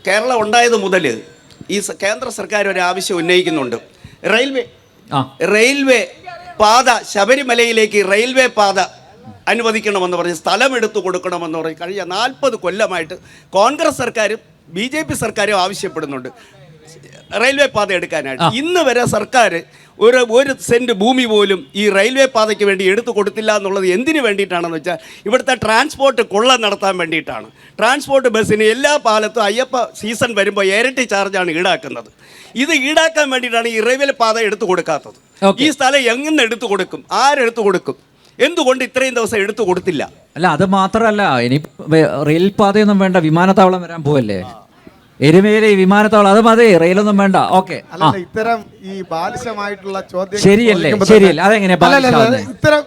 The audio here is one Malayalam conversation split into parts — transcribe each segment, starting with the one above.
കേരളം ഉണ്ടായത് മുതൽ ഈ കേന്ദ്ര സർക്കാർ ഒരു ആവശ്യം ഉന്നയിക്കുന്നുണ്ട്. റെയിൽവേ പാത, ശബരിമലയിലേക്ക് റെയിൽവേ പാത അനുവദിക്കണമെന്ന് പറഞ്ഞ് സ്ഥലം എടുത്തു കൊടുക്കണമെന്ന് പറഞ്ഞ് കഴിഞ്ഞ 40 കൊല്ലമായിട്ട് കോൺഗ്രസ് സർക്കാരും BJP സർക്കാരും ആവശ്യപ്പെടുന്നുണ്ട് റെയിൽവേ പാത എടുക്കാനായിട്ട്. ഇന്ന് വരെ സർക്കാർ ഒരു സെൻറ്റ് ഭൂമി പോലും ഈ റെയിൽവേ പാതയ്ക്ക് വേണ്ടി എടുത്തു കൊടുത്തില്ല എന്നുള്ളത് എന്തിനു വേണ്ടിയിട്ടാണെന്ന് വെച്ചാൽ ഇവിടുത്തെ ട്രാൻസ്പോർട്ട് കൊള്ള നടത്താൻ വേണ്ടിയിട്ടാണ്. ട്രാൻസ്പോർട്ട് ബസ്സിന് എല്ലാ പാലത്തും അയ്യപ്പ സീസൺ വരുമ്പോൾ ഇരട്ടി ചാർജാണ് ഈടാക്കുന്നത്. ഇത് ഈടാക്കാൻ വേണ്ടിയിട്ടാണ് ഈ റെയിൽവേ പാത എടുത്തു കൊടുക്കാത്തത്. ഈ സ്ഥലം എങ്ങനെ എടുത്തു കൊടുക്കും? ആരെടുത്തു കൊടുക്കും? എന്തുകൊണ്ട് ഇത്രയും ദിവസം എടുത്തു കൊടുത്തില്ല? അല്ല, അത് മാത്രമല്ല, ഇനി റെയിൽ പാതയൊന്നും വേണ്ട, വിമാനത്താവളം വരാൻ പോവല്ലേ, എരുമേലി വിമാനത്താവളം, അത് മതി, റെയിലൊന്നും വേണ്ട. ഓക്കെ, ഇത്തരം ഈ ബാലിശമായിട്ടുള്ള ചോദ്യം ശരിയല്ലേ? ശരിയല്ലേ? അതെങ്ങനെ ഇത്തരം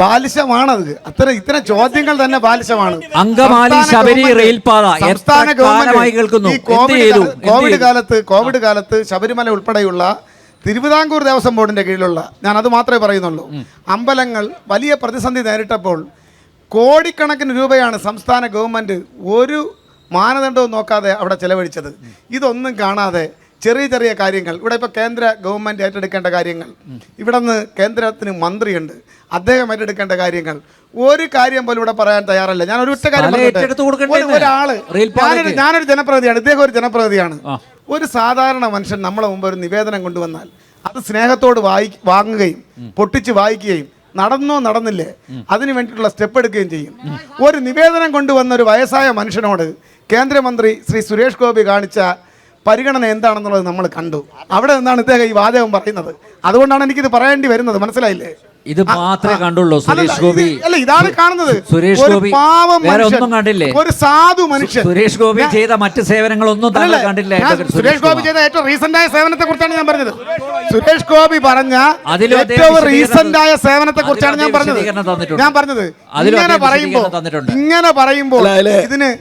ബാലിശമാണത്? ഇത്തരം ചോദ്യങ്ങൾ തന്നെ ബാലിശമാണ്. അങ്കമാലി ശബരി റെയിൽ പാത സംസ്ഥാന ഗവൺമെന്റ് കേൾക്കുന്നു. കോവിഡ് കാലത്ത് ശബരിമല ഉൾപ്പെടെയുള്ള തിരുവിതാംകൂർ ദേവസ്വം ബോർഡിന്റെ കീഴിലുള്ള, ഞാൻ അത് മാത്രമേ പറയുന്നുള്ളൂ, അമ്പലങ്ങൾ വലിയ പ്രതിസന്ധി നേരിട്ടപ്പോൾ കോടിക്കണക്കിന് രൂപയാണ് സംസ്ഥാന ഗവൺമെന്റ് ഒരു മാനദണ്ഡവും നോക്കാതെ അവിടെ ചെലവഴിച്ചത്. ഇതൊന്നും കാണാതെ ചെറിയ ചെറിയ കാര്യങ്ങൾ, ഇവിടെ ഇപ്പോൾ കേന്ദ്ര ഗവൺമെൻറ് ഏറ്റെടുക്കേണ്ട കാര്യങ്ങൾ, ഇവിടെ നിന്ന് കേന്ദ്രത്തിന് മന്ത്രിയുണ്ട്, അദ്ദേഹം ഏറ്റെടുക്കേണ്ട കാര്യങ്ങൾ, ഒരു കാര്യം പോലും ഇവിടെ പറയാൻ തയ്യാറല്ല. ഞാൻ ഒരു ഒറ്റ കാര്യം ഒരാള്, ഞാനൊരു ജനപ്രതിനിധിയാണ്, ഇദ്ദേഹം ഒരു ജനപ്രതിനിധിയാണ്. ഒരു സാധാരണ മനുഷ്യൻ നമ്മളെ മുമ്പ് ഒരു നിവേദനം കൊണ്ടുവന്നാൽ അത് സ്നേഹത്തോട് വാങ്ങുകയും പൊട്ടിച്ച് വായിക്കുകയും നടന്നില്ലേ അതിന് വേണ്ടിയിട്ടുള്ള സ്റ്റെപ്പ് എടുക്കുകയും ചെയ്യും. ഒരു നിവേദനം കൊണ്ടുവന്ന ഒരു വയസ്സായ മനുഷ്യനോട് കേന്ദ്രമന്ത്രി ശ്രീ സുരേഷ് ഗോപി കാണിച്ച പരിഗണന എന്താണെന്നുള്ളത് നമ്മൾ കണ്ടു. അവിടെ നിന്നാണ് ഇദ്ദേഹം ഈ വാചകം പറയുന്നത്. അതുകൊണ്ടാണ് എനിക്കിത് പറയേണ്ടി വരുന്നത്. മനസ്സിലായില്ലേ? ഇത് മാത്രമേ കണ്ടുള്ളൂ സുരേഷ് ഗോപി. അല്ല, ഇതാണ് കാണുന്നത്. സുരേഷ് ഗോപി ഒന്നും കണ്ടില്ലേ? ഒരു സാധു മനുഷ്യൻ. സുരേഷ് ഗോപി ചെയ്ത മറ്റ് സേവനങ്ങളൊന്നും കണ്ടില്ല. സുരേഷ് ഗോപി ചെയ്ത ഏറ്റവും റീസെന്റ് ആയ സേവനത്തെ കുറിച്ചാണ് ഞാൻ പറഞ്ഞത്. സുരേഷ് ഗോപി പറഞ്ഞ ഏറ്റവും റീസെന്റ് ആയ സേവനത്തെ കുറിച്ചാണ് ഞാൻ പറഞ്ഞത്. ഇങ്ങനെ പറയുമ്പോൾ ഇതിന്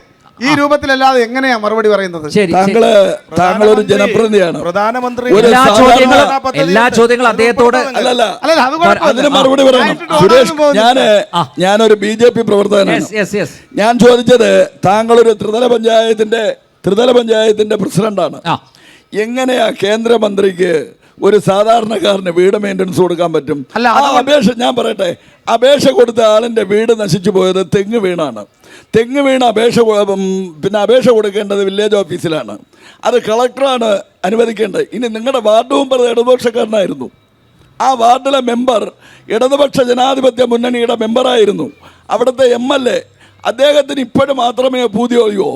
ഈ രൂപത്തിലല്ലാതെ എങ്ങനെയാ മറുപടി പറയുന്നത്? താങ്കൾ ഒരു ജനപ്രതിനിധിയാണ്. പ്രധാനമന്ത്രി എല്ലാ ചോദ്യങ്ങളും അദ്ദേഹത്തോട് അതിന് മറുപടി പറയണം. സുരേഷ്, ഞാനൊരു BJP പ്രവർത്തകനാണ്. ഞാൻ ചോദിച്ചത്, താങ്കൾ ഒരു ത്രിതല പഞ്ചായത്തിന്റെ പ്രസിഡന്റാണ്. എങ്ങനെയാ കേന്ദ്രമന്ത്രിക്ക് ഒരു സാധാരണക്കാരന് വീട് മെയിൻ്റനൻസ് കൊടുക്കാൻ പറ്റും? അപേക്ഷ ഞാൻ പറയട്ടെ, അപേക്ഷ കൊടുത്ത ആളിന്റെ വീട് നശിച്ചു പോയത് തെങ്ങ് വീണാണ്. തെങ്ങ് വീണ് അപേക്ഷ കൊടുക്കേണ്ടത് വില്ലേജ് ഓഫീസിലാണ്. അത് കളക്ടറാണ് അനുവദിക്കേണ്ടത്. ഇനി നിങ്ങളുടെ വാർഡ് മെമ്പർ ഇടതുപക്ഷക്കാരനായിരുന്നു. ആ വാർഡിലെ മെമ്പർ ഇടതുപക്ഷ ജനാധിപത്യ മുന്നണിയുടെ മെമ്പറായിരുന്നു. അവിടുത്തെ MLA അദ്ദേഹത്തിന് ഇപ്പോഴും മാത്രമേ പൂതിയോയോ.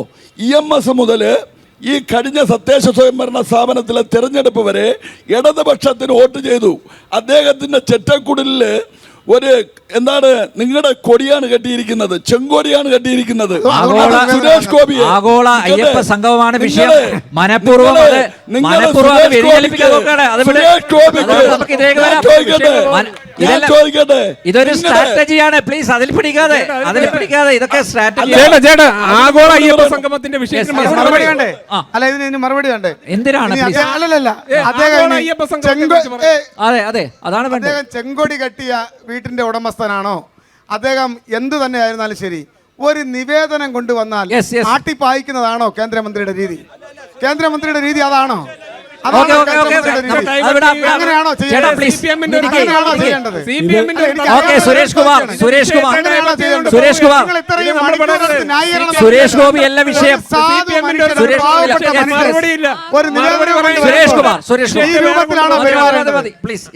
EMS മുതൽ ഈ കഴിഞ്ഞ തദ്ദേശ സ്വയംഭരണ സ്ഥാപനത്തിലെ തെരഞ്ഞെടുപ്പ് വരെ ഇടതുപക്ഷത്തിന് വോട്ട് ചെയ്തു. അദ്ദേഹത്തിൻ്റെ ചെറ്റക്കുടലിൽ എന്താണ് നിങ്ങളുടെ കൊടിയാണ് കെട്ടിയിരിക്കുന്നത്, ചെങ്കൊടിയാണ് കെട്ടിയിരിക്കുന്നത്. സുരേഷ് ഗോപി ആഗോള അയ്യപ്പ സംഗമമാണ് വിഷയം. മനഃപൂർവ്വം ഇതൊരു സ്ട്രാറ്റജിയാണ്. പ്ലീസ് അതിൽ പിടിക്കാതെ ഇതൊക്കെ സ്ട്രാറ്റജി. ആഗോള അയ്യപ്പ സംഗമത്തിന്റെ വിഷയത്തിൽ മറുപടി വേണ്ടേ? അല്ല, ഇതിന് മറുപടി വേണ്ടേ? എന്തിനാണ്? അതെ, അതാണ് അദ്ദേഹം ചെങ്കൊടി കെട്ടിയ വീട്ടിന്റെ ഉടമസ്ഥനാണോ? അദ്ദേഹം എന്തു തന്നെ ആയിരുന്നാലും ശരി, ഒരു നിവേദനം കൊണ്ടുവന്നാൽ ആട്ടിപ്പായിക്കുന്നതാണോ കേന്ദ്രമന്ത്രിയുടെ രീതി? കേന്ദ്രമന്ത്രിയുടെ രീതി അതാണോ? അങ്ങനെയാണോ ചെയ്യേണ്ടത്? സുരേഷ് ഗോപി എല്ലാ വിഷയം ഒരു നിവേദനം സുരേഷ് കുമാർ പ്ലീസ്.